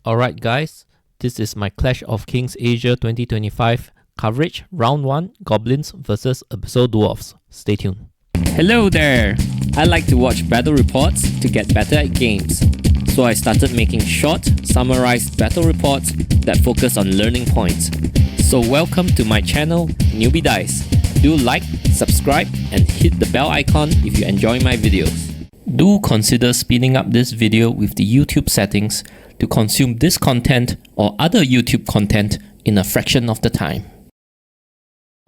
Alright guys, this is my Clash of Kings Asia 2025 coverage, round 1, Goblins versus Abyssal Dwarves. Stay tuned. Hello there! I like to watch battle reports to get better at games. So I started making short, summarized battle reports that focus on learning points. So welcome to my channel, Newbie Dice. Do like, subscribe, and hit the bell icon if you enjoy my videos. Do consider speeding up this video with the YouTube settings to consume this content or other YouTube content in a fraction of the time.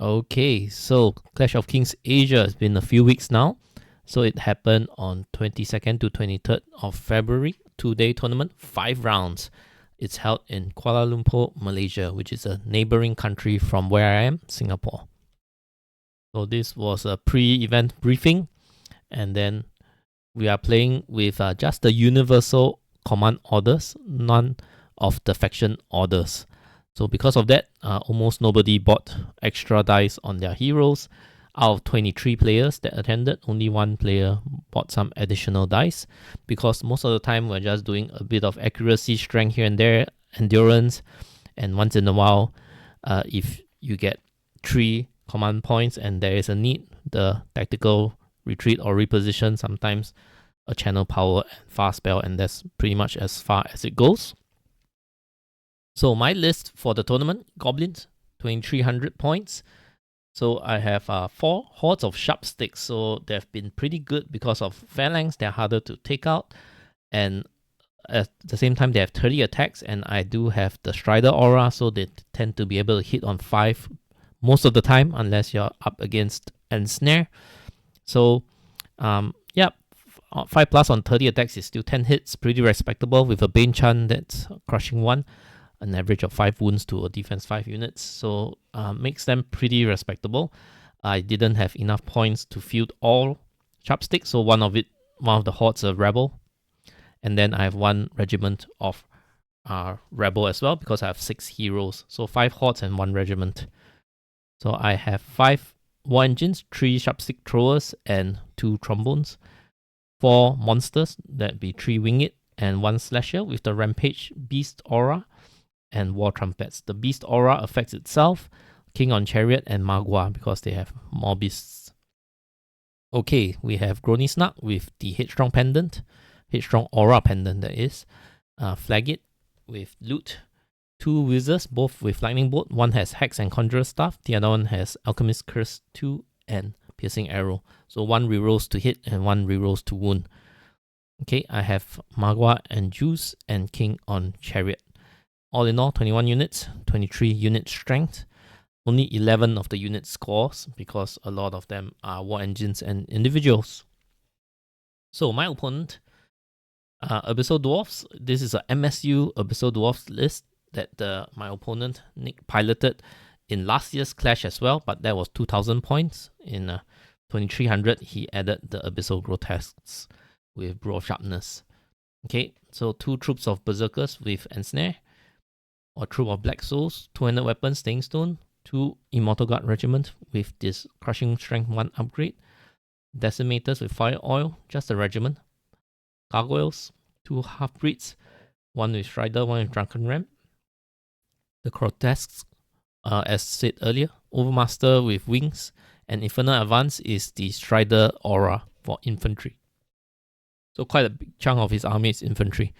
Okay, so Clash of Kings Asia has been a few weeks now. So it happened on 22nd to 23rd of February, 2-day tournament, 5 rounds. It's held in Kuala Lumpur, Malaysia, which is a neighboring country from where I am, Singapore. So this was a pre-event briefing, and then we are playing with just the universal command orders, none of the faction orders. So because of that, almost nobody bought extra dice on their heroes. Out of 23 players that attended, only 1 player bought some additional dice, because most of the time we're just doing a bit of accuracy, strength here and there, endurance, and once in a while, if you get 3 command points and there is a need, the tactical retreat or reposition, sometimes a channel power and fast spell, and that's pretty much as far as it goes. So my list for the tournament, Goblins, 2300 points. So I have 4 hordes of sharp sticks, so they've been pretty good because of phalanx. They're harder to take out, and at the same time they have 30 attacks, and I do have the Strider aura, so they tend to be able to hit on 5 most of the time, unless you're up against Ensnare. So yeah, 5 plus on 30 attacks is still 10 hits, pretty respectable, with a Bane Chan that's crushing 1, an average of 5 wounds to a defense 5 units, so makes them pretty respectable. I didn't have enough points to field all sharpsticks, so one of the hordes a rebel, and then I have 1 regiment of rebel as well, because I have 6 heroes, so 5 hordes and 1 regiment. So I have 5 war engines, 3 sharpstick throwers, and 2 trombones. 4 monsters, that'd be 3 winged and 1 slasher with the Rampage Beast aura and War Trumpets. The Beast aura affects itself, King on Chariot, and Magua, because they have more beasts. Okay, we have Grony Snark with the Headstrong Pendant, Headstrong Aura Pendant that is. Flag it with Loot. 2 Wizards, both with Lightning Bolt. One has Hex and Conjurer Staff, the other one has Alchemist Curse 2 and Piercing Arrow. So 1 rerolls to hit and 1 rerolls to wound. Okay, I have Magua and Juice and King on Chariot. All in all, 21 units, 23 unit strength. Only 11 of the unit scores, because a lot of them are war engines and individuals. So my opponent, Abyssal Dwarves. This is a MSU Abyssal Dwarves list that my opponent, Nick, piloted in last year's Clash as well, but that was 2000 points. In 2300, he added the Abyssal Grotesques with Brew of Sharpness. Okay, so 2 troops of Berserkers with Ensnare, or troop of Black Souls, 200 weapons, Staying Stone, 2 Immortal Guard Regiment with this Crushing Strength 1 upgrade, Decimators with Fire Oil, just a regiment, Gargoyles, 2 Half-Breeds, 1 with Strider, 1 with Drunken Ram, the Grotesques, as said earlier, Overmaster with Wings, and Infernal Advance is the Strider aura for infantry. So quite a big chunk of his army is infantry.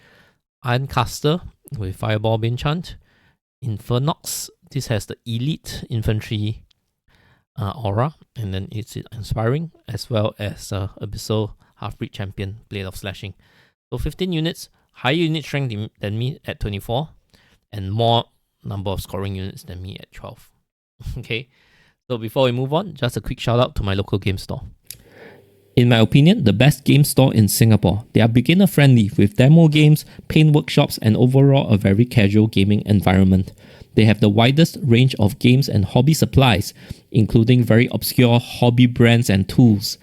Ironcaster with Fireball Benchant. Infernox, this has the elite infantry aura, and then it's inspiring, as well as Abyssal Half-Breed Champion, Blade of Slashing. So 15 units, higher unit strength than me at 24, and more number of scoring units than me at 12. Okay, so before we move on, just a quick shout out to my local game store. In my opinion, the best game store in Singapore. They are beginner friendly with demo games, paint workshops, and overall a very casual gaming environment. They have the widest range of games and hobby supplies, including very obscure hobby brands and tools.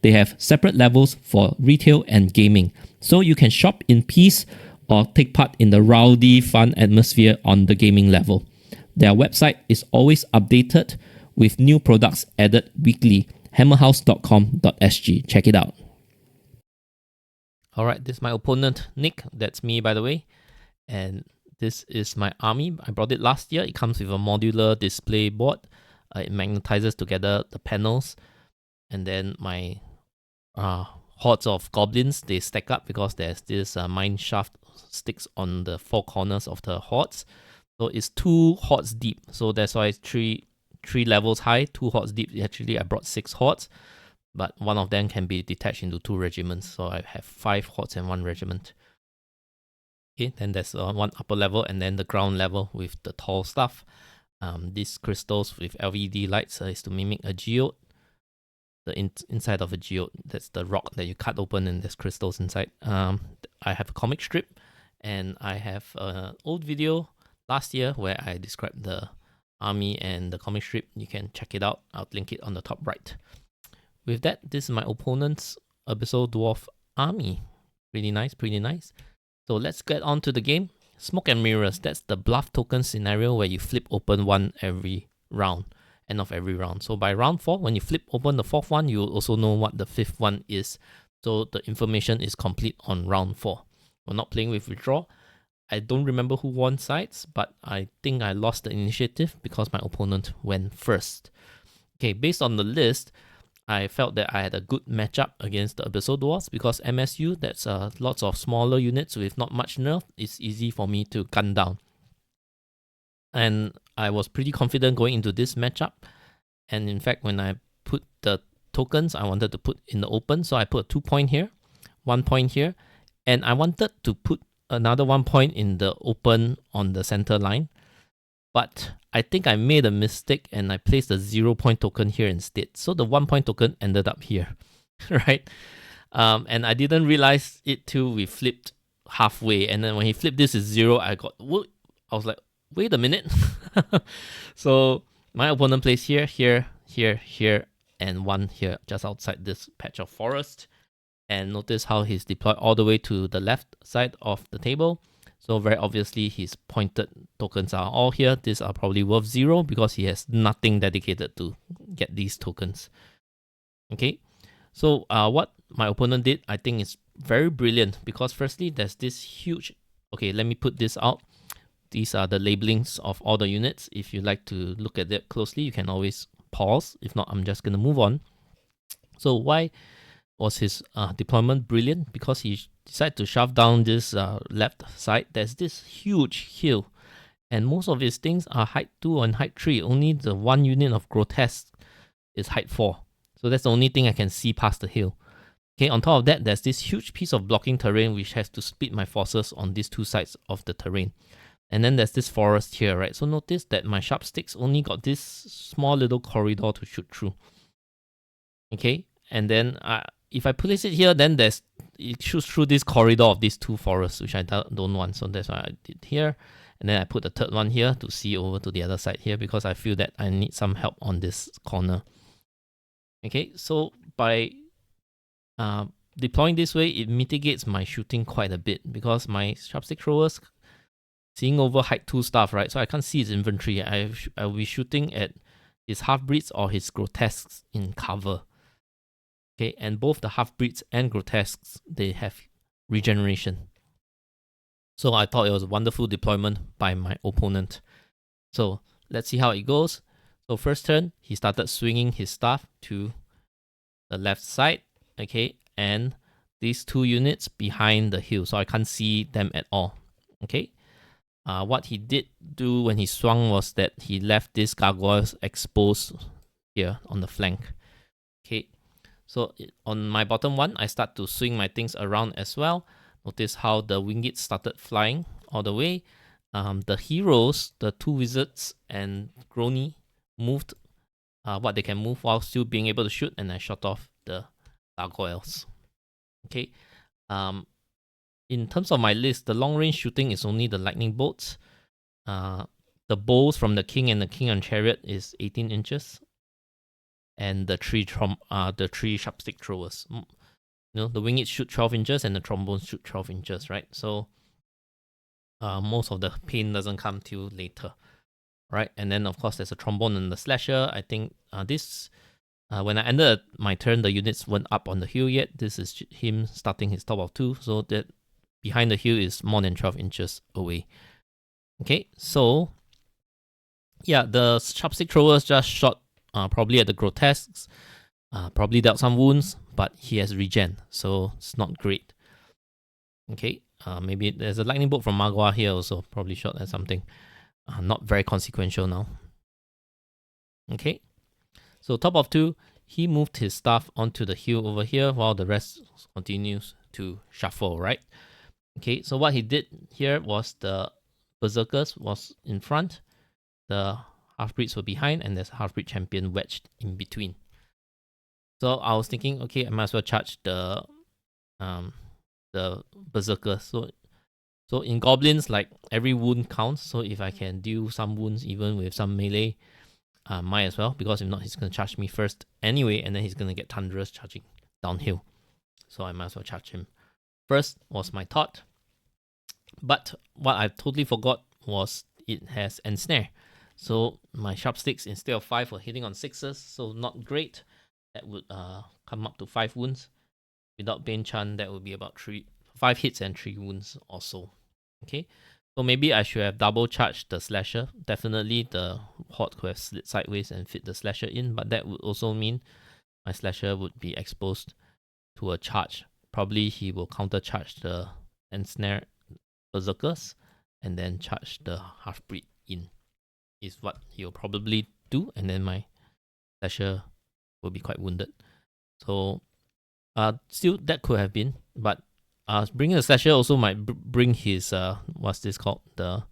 They have separate levels for retail and gaming, so you can shop in peace or take part in the rowdy, fun atmosphere on the gaming level. Their website is always updated with new products added weekly. hammerhouse.com.sg. Check it out. Alright, this is my opponent, Nick. That's me, by the way. And This is my army. I brought it last year. It comes with a modular display board. It magnetizes together the panels, and then my hordes of goblins, they stack up because there's this mine shaft sticks on the four corners of the hordes. So it's 2 hordes deep. So that's why it's three levels high, 2 hordes deep. Actually, I brought 6 hordes, but one of them can be detached into 2 regiments. So I have 5 hordes and 1 regiment. Okay, then there's one upper level and then the ground level with the tall stuff. These crystals with LED lights is to mimic a geode. The inside of a geode, that's the rock that you cut open and there's crystals inside. I have a comic strip, and I have an old video last year where I described the army and the comic strip. You can check it out. I'll link it on the top right. With that, this is my opponent's Abyssal Dwarf army. Pretty nice, pretty nice. So let's get on to the game. Smoke and Mirrors, that's the bluff token scenario where you flip open one every round, end of every round. So by round 4, when you flip open the 4th one, you will also know what the 5th one is. So the information is complete on round 4. We're not playing with withdraw. I don't remember who won sides, but I think I lost the initiative because my opponent went first. Okay, based on the list, I felt that I had a good matchup against the Abyssal Dwarves because MSU, that's lots of smaller units with not much nerf. It's easy for me to gun down. And I was pretty confident going into this matchup. And in fact, when I put the tokens, I wanted to put in the open. So I put a 2 point here, 1 point here. And I wanted to put another 1 point in the open on the center line. But I think I made a mistake and I placed a 0 point token here instead. So the 1 point token ended up here, right? And I didn't realize it till we flipped halfway. And then when he flipped this is 0, I was like, wait a minute. So my opponent placed here, here, here, here, and 1 here, just outside this patch of forest. And notice how he's deployed all the way to the left side of the table. So very obviously his pointed tokens are all here. These are probably worth 0 because he has nothing dedicated to get these tokens. Okay, so what my opponent did, I think is very brilliant because firstly there's this huge, okay, let me put this out. These are the labelings of all the units. If you like to look at that closely, you can always pause. If not, I'm just going to move on. So why was his deployment brilliant? Because he decided to shove down this left side. There's this huge hill, and most of his things are height 2 and height 3. Only the 1 unit of Grotesque is height 4. So that's the only thing I can see past the hill. Okay, on top of that, there's this huge piece of blocking terrain which has to split my forces on these 2 sides of the terrain. And then there's this forest here, right? So notice that my sharp sticks only got this small little corridor to shoot through. Okay, and then if I place it here, then it shoots through this corridor of these 2 forests, which I don't want. So that's why I did here. And then I put the 3rd one here to see over to the other side here because I feel that I need some help on this corner. Okay, so by deploying this way, it mitigates my shooting quite a bit because my sharpstick throwers seeing over height 2 stuff, right? So I can't see his inventory. I'll be shooting at his half-breeds or his grotesques in cover. Okay, and both the half-breeds and grotesques, they have regeneration. So I thought it was a wonderful deployment by my opponent. So let's see how it goes. So first turn, he started swinging his staff to the left side. Okay, and these 2 units behind the hill, so I can't see them at all. Okay, what he did do when he swung was that he left these gargoyles exposed here on the flank. Okay, so on my bottom one, I start to swing my things around as well. Notice how the wingits started flying all the way. The heroes, the 2 wizards and Grony, moved what they can move while still being able to shoot, and I shot off the gargoyles. Okay. In terms of my list, the long range shooting is only the lightning bolts. The bows from the king and the king on chariot is 18 inches. And the 3 sharpstick throwers. You know, the wingits shoot 12 inches and the trombones shoot 12 inches, right? So most of the pain doesn't come till later, right? And then of course there's a trombone and the slasher. I think when I ended my turn, the units weren't up on the hill yet. This is him starting his top of 2, so that behind the hill is more than 12 inches away. Okay, so yeah, the sharpstick throwers just shot probably at the grotesques, probably dealt some wounds, but he has regen, so it's not great. Okay, maybe there's a lightning bolt from Magua here also, probably shot at something. Not very consequential now. Okay, so top of 2, he moved his staff onto the hill over here while the rest continues to shuffle, right? Okay, so what he did here was the Berserkers was in front, the half-breeds were behind, and there's a half-breed champion wedged in between. So I was thinking, okay, I might as well charge the Berserkers. So in Goblins, like every wound counts, so if I can deal some wounds even with some melee, might as well, because if not, he's going to charge me first anyway, and then he's going to get Thunderous charging downhill. So I might as well charge him. First was my thought. But what I totally forgot was it has Ensnare. So my Sharpsticks, instead of 5, were hitting on 6s, so not great. That would come up to 5 wounds. Without Bane Chan, that would be about 5 hits and 3 wounds or so. Okay, so maybe I should have double charged the Slasher. Definitely the Horde could have slid sideways and fit the Slasher in, but that would also mean my Slasher would be exposed to a charge. Probably he will counter charge the Ensnare Berserkers and then charge the half-breed in, is what he'll probably do, and then my Slasher will be quite wounded. So still that could have been, but bringing the Slasher also might bring his what's this called, the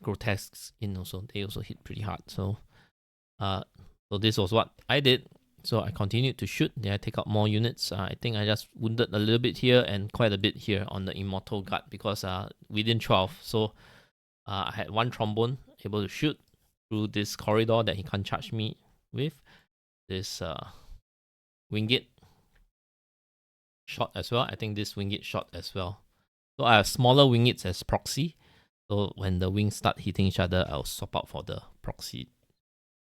grotesques in also. They also hit pretty hard. So so this was what I did. So I continued to shoot. Then I take out more units. I think I just wounded a little bit here and quite a bit here on the Immortal Guard, because within 12. So I had 1 trombone able to shoot through this corridor that he can't charge me with. This Wingate shot as well. I think this Wingate shot as well. So I have smaller Wingates as proxy. So when the wings start hitting each other, I'll swap out for the proxy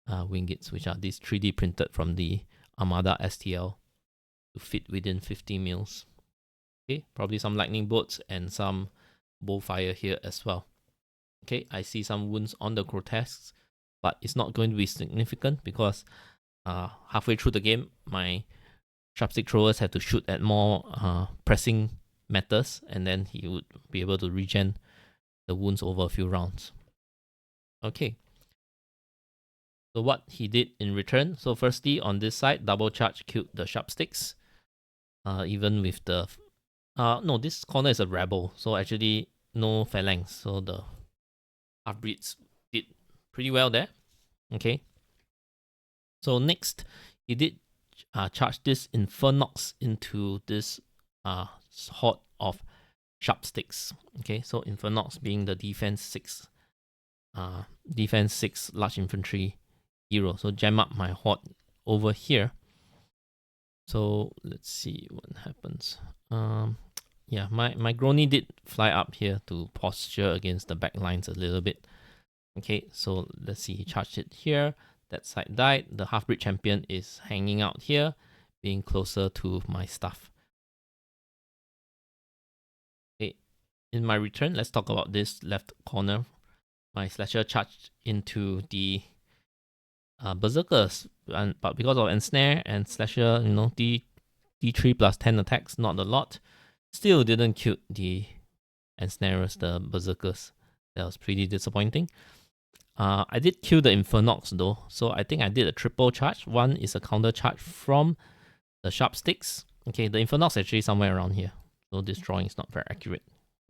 Wingates, which are these 3D printed from the Armada STL to fit within 50 mils. Okay, probably some lightning bolts and some bowfire here as well. Okay, I see some wounds on the grotesques, but it's not going to be significant because halfway through the game, my sharpstick throwers had to shoot at more pressing matters, and then he would be able to regen the wounds over a few rounds. Okay. So what he did in return, so firstly on this side, double charge killed the sharpsticks. Even with the no, this corner is a rebel, so actually no phalanx, so the half-breeds did pretty well there. Okay. So next, he did charge this Infernox into this horde of sharpsticks. Okay, so Infernox being the defense 6 large infantry hero. So jam up my horde over here. So let's see what happens. Yeah, my Grony did fly up here to posture against the back lines a little bit. Okay, so let's see, he charged it here. That side died. The half-breed champion is hanging out here, being closer to my stuff. Okay, in my return, let's talk about this left corner. My Slasher charged into the Berserkers, but because of Ensnare and Slasher, D3 plus 10 attacks, not a lot, still didn't kill the Ensnarers, the Berserkers. That was pretty disappointing. I did kill the Infernox though, so I think I did a triple charge. One is a counter charge from the Sharpsticks. Okay, the Infernox actually somewhere around here, so this drawing is not very accurate.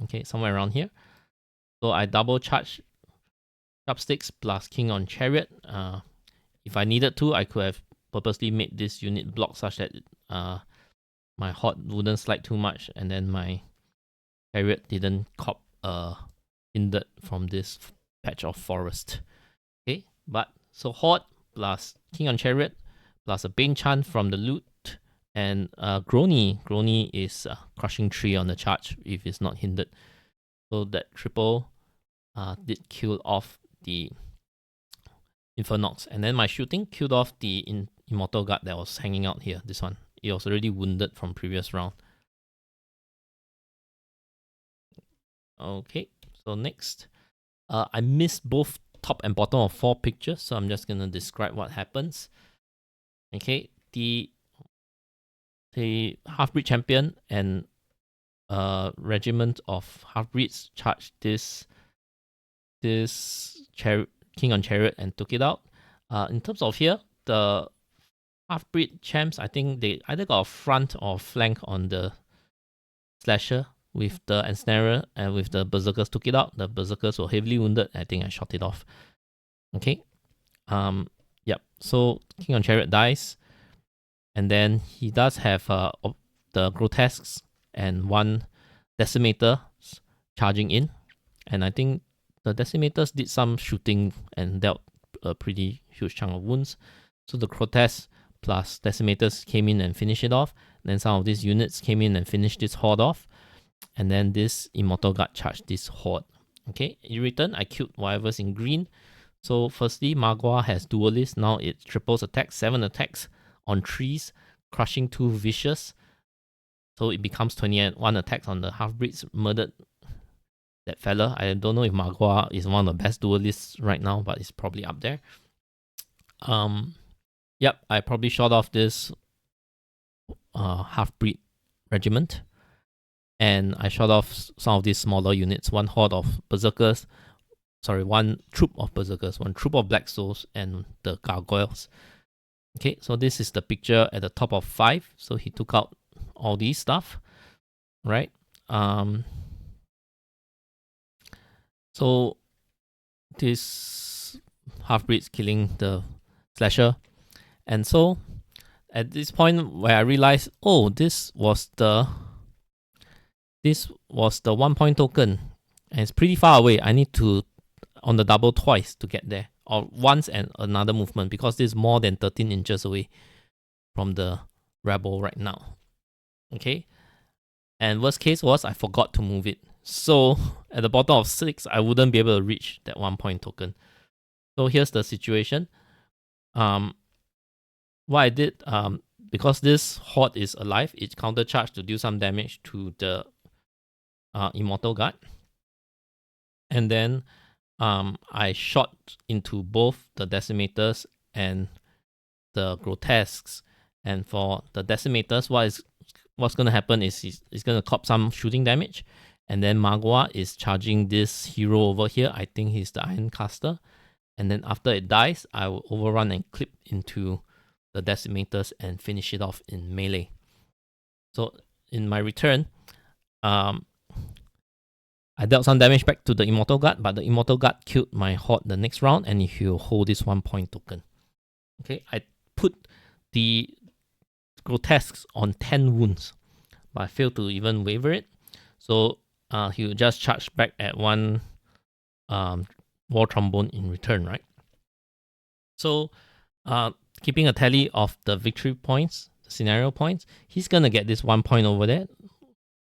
Okay, somewhere around here. So I double charge Sharpsticks plus King on Chariot. If I needed to, I could have purposely made this unit block such that my horde wouldn't slide too much, and then my Chariot didn't cop hindered from this patch of forest. Okay, but so horde plus King on Chariot plus a Bane Chan from the loot, and Grony. Grony is crushing 3 on the charge if it's not hindered. So that triple did kill off the Infernox, and then my shooting killed off the Immortal Guard that was hanging out here. This one, it was already wounded from previous round. Okay, so next. I missed both top and bottom of 4 pictures, so I'm just gonna describe what happens. Okay, the half-breed champion and regiment of half-breeds charged this king on chariot and took it out. In terms of here, the half-breed champs, I think they either got a front or flank on the slasher with the ensnarer, and with the berserkers took it out. The berserkers were heavily wounded. I think I shot it off. Okay. Yep. So king on chariot dies, and then he does have the grotesques and 1 decimator charging in, and I think the decimators did some shooting and dealt a pretty huge chunk of wounds. So the grotesques plus decimators came in and finished it off. Then some of these units came in and finished this horde off, and then this immortal guard charged this horde. Okay, in return I killed whatever's in green. So firstly, Magua has duelist. Now it triples attacks, 7 attacks on trees, crushing 2 vicious. So it becomes 21 attacks on the half-breeds, murdered that fella. I don't know if Magua is one of the best duelists right now, but it's probably up there. Yep, I probably shot off this half-breed regiment. And I shot off some of these smaller units, 1 horde of berserkers, 1 troop of berserkers, 1 troop of black souls, and the gargoyles. Okay, so this is the picture at the top of 5. So he took out all these stuff, right? So this half-breed's killing the slasher. And so at this point where I realized, oh, this was the 1 point token, and it's pretty far away. I need to on the double twice to get there, or once and another movement, because this is more than 13 inches away from the rebel right now. Okay, and worst case was I forgot to move it, so at the bottom of 6 I wouldn't be able to reach that 1 point token. So here's the situation. What I did, because this horde is alive, it countercharged to do some damage to the immortal guard, and then I shot into both the decimators and the grotesques. And for the decimators, what's going to happen is he's going to cop some shooting damage, and then Magua is charging this hero over here. I think he's the Iron Caster, and then after it dies, I will overrun and clip into the decimators and finish it off in melee. So in my return, I dealt some damage back to the Immortal Guard, but the Immortal Guard killed my horde the next round, and he'll hold this 1 point token. Okay, I put the grotesques on 10 wounds, but I failed to even waver it. So he'll just charge back at 1 war trombone in return, right? So keeping a tally of the victory points, the scenario points, he's gonna get this 1 point over there.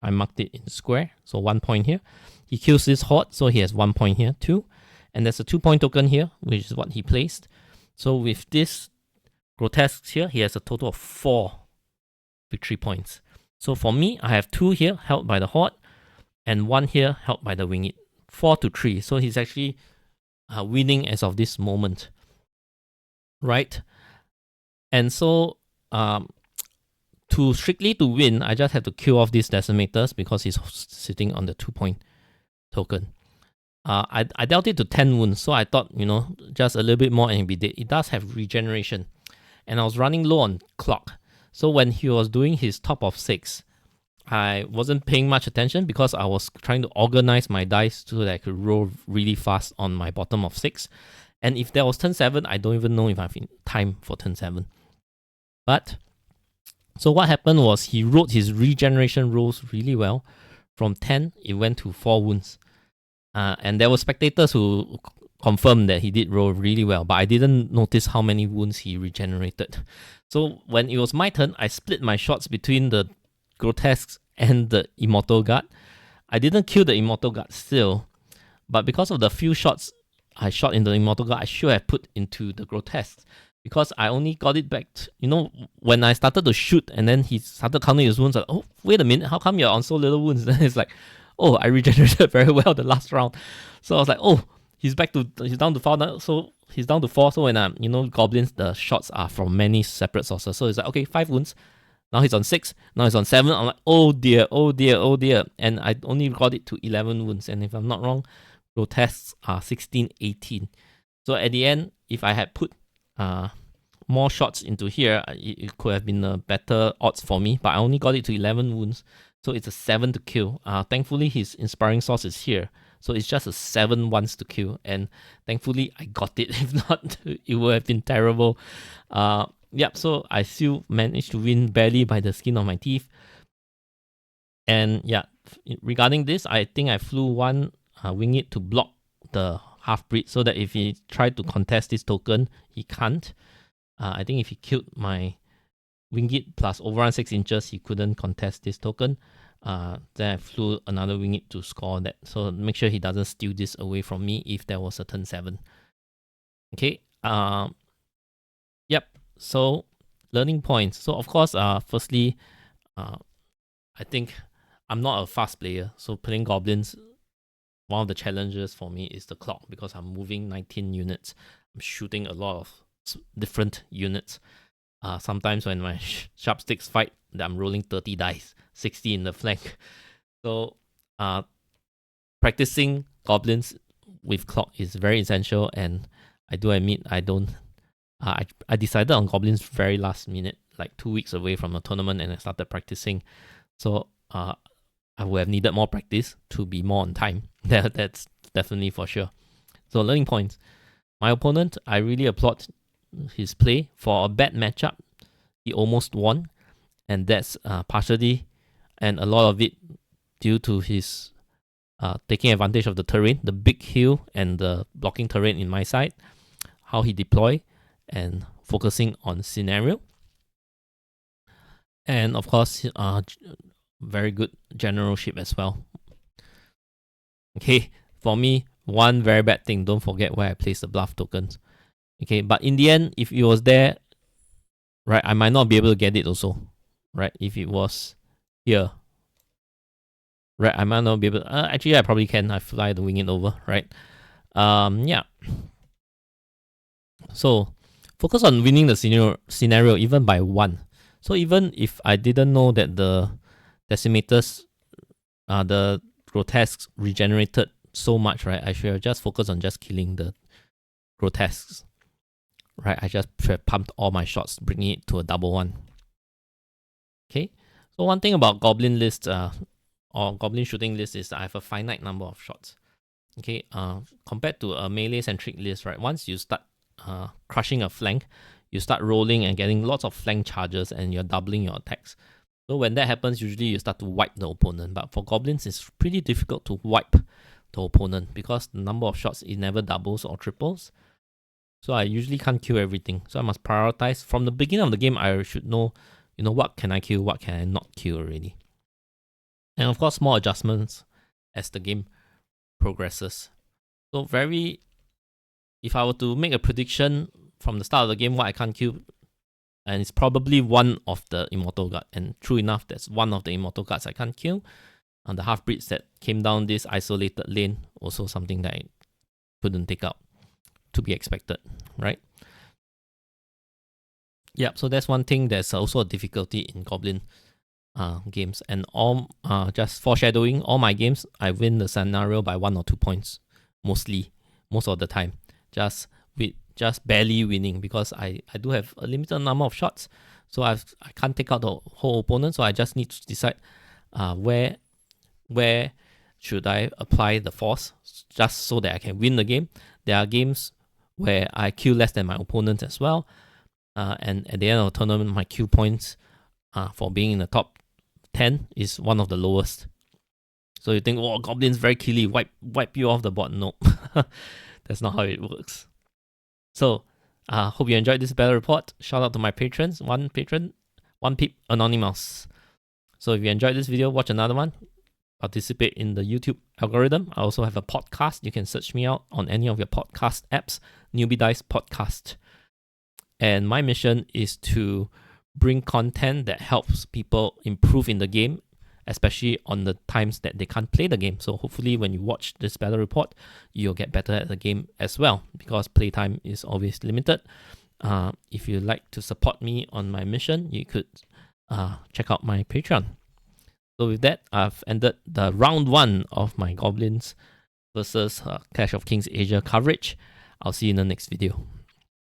I marked it in square, so 1 point here. He kills this horde, so he has 1 point here too. And there's a 2 point token here, which is what he placed. So with this grotesques here, he has a total of 4 victory points. So for me, I have 2 here held by the horde, and 1 here held by the winged. 4 to 3. So he's actually winning as of this moment, right? And so to strictly to win, I just have to kill off these decimators because he's sitting on the 2 point token. I dealt it to 10 wounds, so I thought, just a little bit more and he'll be dead. It does have regeneration, and I was running low on clock. So when he was doing his top of 6, I wasn't paying much attention because I was trying to organize my dice so that I could roll really fast on my bottom of 6. And if there was turn 7, I don't even know if I've in time for turn 7. But so what happened was he wrote his regeneration rolls really well. From 10, it went to 4 wounds. And there were spectators who confirmed that he did roll really well, but I didn't notice how many wounds he regenerated. So when it was my turn, I split my shots between the grotesques and the Immortal Guard. I didn't kill the Immortal Guard still, but because of the few shots I shot in the Immortal Guard, I should have put into the grotesques, because I only got it back, when I started to shoot and then he started counting his wounds, like, oh, wait a minute, how come you're on so little wounds? Then it's like, oh, I regenerated very well the last round. So I was like, oh, he's down to 4 now. So he's down to 4. So when goblins, the shots are from many separate sources. So it's like, okay, 5 wounds. Now he's on 6. Now he's on 7. I'm like, oh dear, oh dear, oh dear. And I only got it to 11 wounds. And if I'm not wrong, grotesques are 16, 18. So at the end, if I had put more shots into here, it could have been a better odds for me. But I only got it to 11 wounds. So it's a 7 to kill. Thankfully, his inspiring source is here. So it's just a 7 once to kill. And thankfully, I got it. If not, it would have been terrible. Yep, so I still managed to win barely by the skin of my teeth. And yeah, regarding this, I think I flew one Winged to block the half-breed so that if he tried to contest this token, he can't. I think if he killed my Winged plus overrun 6 inches, he couldn't contest this token. Then I flew another Winged to score that. So make sure he doesn't steal this away from me if there was a turn 7. Okay. Yep. So learning points. So of course, firstly, I think I'm not a fast player. So playing goblins, one of the challenges for me is the clock because I'm moving 19 units. I'm shooting a lot of different units. Sometimes when my sharp sticks fight, I'm rolling 30 dice, 60 in the flank. So practicing goblins with clock is very essential, and I do admit I don't. I decided on goblins very last minute, like 2 weeks away from the tournament, and I started practicing. So I would have needed more practice to be more on time. That's definitely for sure. So learning points. My opponent, I really applaud his play. For a bad matchup, he almost won, and that's partially and a lot of it due to his taking advantage of the terrain, the big hill and the blocking terrain in my side, how he deploy, and focusing on scenario. And of course, very good generalship as well. Okay, for me, one very bad thing, don't forget where I place the bluff tokens. Okay, but in the end, if it was there, right, I might not be able to get it also, right? If it was here, right, I might not be able to, actually, I probably can. I fly the winged over, right? Yeah. So, focus on winning the scenario even by 1. So even if I didn't know that the decimators, the grotesques regenerated so much, right? I should have just focused on just killing the grotesques, right? I just pumped all my shots, bringing it to a double 1. Okay. So one thing about goblin lists, or goblin shooting list is I have a finite number of shots. Okay. Compared to a melee centric list, right? Once you start crushing a flank, you start rolling and getting lots of flank charges, and you're doubling your attacks. So when that happens, usually you start to wipe the opponent. But for goblins, it's pretty difficult to wipe the opponent because the number of shots it never doubles or triples. So I usually can't kill everything. So I must prioritize. From the beginning of the game, I should know, what can I kill, what can I not kill already. And of course, small adjustments as the game progresses. So if I were to make a prediction from the start of the game, what I can't kill, and it's probably one of the Immortal Guard. And true enough, that's one of the Immortal Guards I can't kill. And the half-breeds that came down this isolated lane, also something that I couldn't take out, to be expected, right? Yeah, so that's one thing. There's also a difficulty in Goblin games. And all just foreshadowing, all my games, I win the scenario by 1 or 2 points, most of the time. Just barely winning because I do have a limited number of shots. So I can't take out the whole opponent. So I just need to decide where should I apply the force just so that I can win the game. There are games where I kill less than my opponent as well. And at the end of the tournament, my kill points for being in the top 10 is one of the lowest. So you think, oh, Goblin's very killy, wipe you off the board. No, that's not how it works. So, hope you enjoyed this battle report. Shout out to my patrons. One patron, one peep, anonymous. So if you enjoyed this video, watch another one. Participate in the YouTube algorithm. I also have a podcast. You can search me out on any of your podcast apps. Newbie Dice Podcast. And my mission is to bring content that helps people improve in the game especially on the times that they can't play the game. So hopefully when you watch this battle report, you'll get better at the game as well, because playtime is always limited. If you'd like to support me on my mission, you could check out my Patreon. So with that, I've ended the round 1 of my Goblins versus Clash of Kings Asia coverage. I'll see you in the next video.